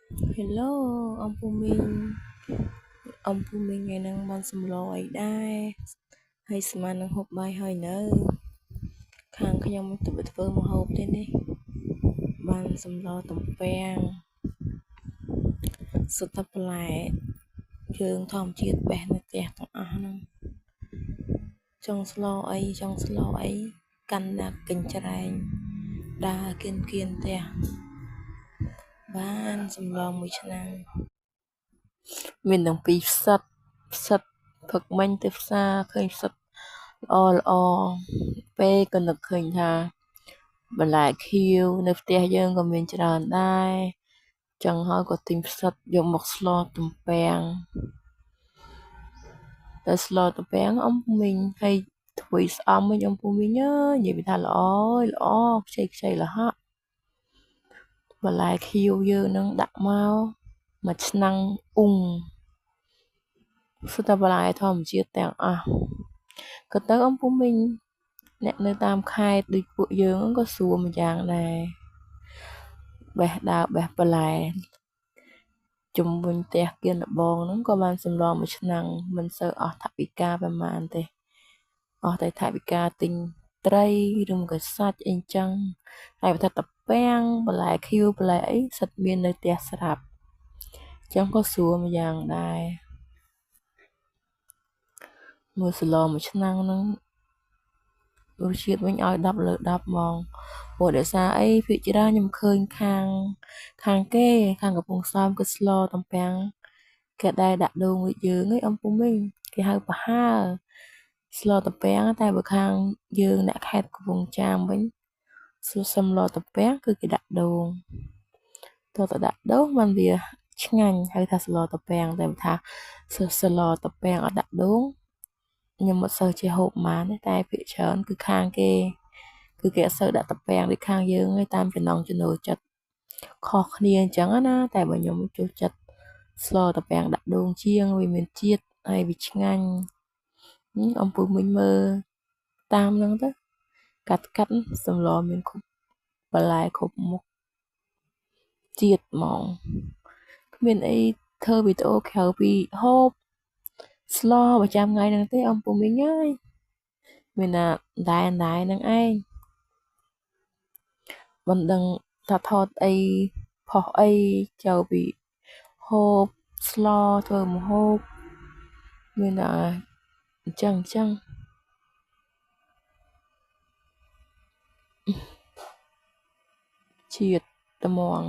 Hello អំពូមីងថ្ងៃហ្នឹងបានសម្លអីដែរហើយស្មាននឹងហូបបាយហើយនៅខាងខ្ញុំទៅធ្វើម្ហូបទេនេះបានសម្លទំពាំងសុទ្ធតែប្លែកយើងធម្មជាតិបេះនៅផ្ទះទាំងអស់ហ្នឹងចង់ស្លអីកាន់តែកញ្ច្រែងដើរគៀនផ្ទះបានសម្លមួយឆ្នាំងមានទាំងពីរផ្សិតផឹកមិញទៅផ្សារឃើញផ្សិតល្អពេលក៏នឹកឃើញថាបន្លែខៀវនៅផ្ទះយើងក៏មានច្រើនដែរចឹងហើយក៏ទិញផ្សិតយកមកស្លទំពាំងតែស្លទំពាំងអំពូមីងហើយធ្វើស្អំវិញអំពូមីងអើយនិយាយថាល្អខ្ចីលហកបន្លែខៀវយើងនឹងដាក់មកមួយឆ្នាំងអ៊ុងសុទ្ធតែបន្លែធម្មជាតិទាំងអស់ក៏ទៅអំពូមីងអ្នកនៅតាមខេត្តដូចពួកយើងក៏សួរម្យ៉ាងដែរបេះបន្លែជុំវិញផ្ទះគៀនលបងហ្នឹងក៏បានសម្លមួយឆ្នាំងមិនសូវអស់ថវិកាប្រហែលទេអស់តែថវិកាទិញត្រីឬមកសាច់អីចឹងតែបើថាតាពាំងបន្លែខៀវបន្លែអីសិតមាននៅផ្ទះស្រាប់ចឹងក៏ស្រួលម្យ៉ាងដែរមើលស្លមួយឆ្នាំងហ្នឹងរសជាតិវិញឲ្យ10លើ10ហ្មងព្រោះដោយសារអីភាគច្រើនខ្ញុំឃើញខាងកំពង់សោមគឺស្លទំពាំងគេដែរដាក់ដូងដូចយើងឯងអំពុំវិញគេហៅប្រហើស្លទំពាំងតែបើខាងយើងអ្នកខេត្តកំពង់ចាមវិញសម្លទំពាំងគឺគេដាក់ដូងតើតដាក់ដូងបានវាឆ្ងាញ់ហៅថាស្លទំពាំងតែបើថាស្លទំពាំងអត់ដាក់ដូងខ្ញុំមិនសូវចេះហូបប៉ុន្មានទេតែភាគច្រើនគឺខាងគេគឺគេអត់សូវដាក់ទំពាំងដូចខាងយើងទេតាមចំណង់ចំណូលចិត្តខុសគ្នាអញ្ចឹងណាតែបើខ្ញុំចូលចិត្តស្លទំពាំងដាក់ដូងជាងវាមានជាតិហើយវាឆ្ងាញ់អំពូមិញមើលតាមហ្នឹងទៅកាត់សម្លមានគ្រប់បន្លែគ្រប់មុខជាតិហ្មងគ្មានអីធ្វើវីដេអូក្រៅពីហូបស្លប្រចាំថ្ងៃហ្នឹងទេអំពូមីងអើយមានតែដែរហ្នឹងឯងមិនដឹងថាថតអីផុសអីចូលពីហូបស្លធ្វើម្ហូបមានតែអញ្ចឹងជាតិត្មង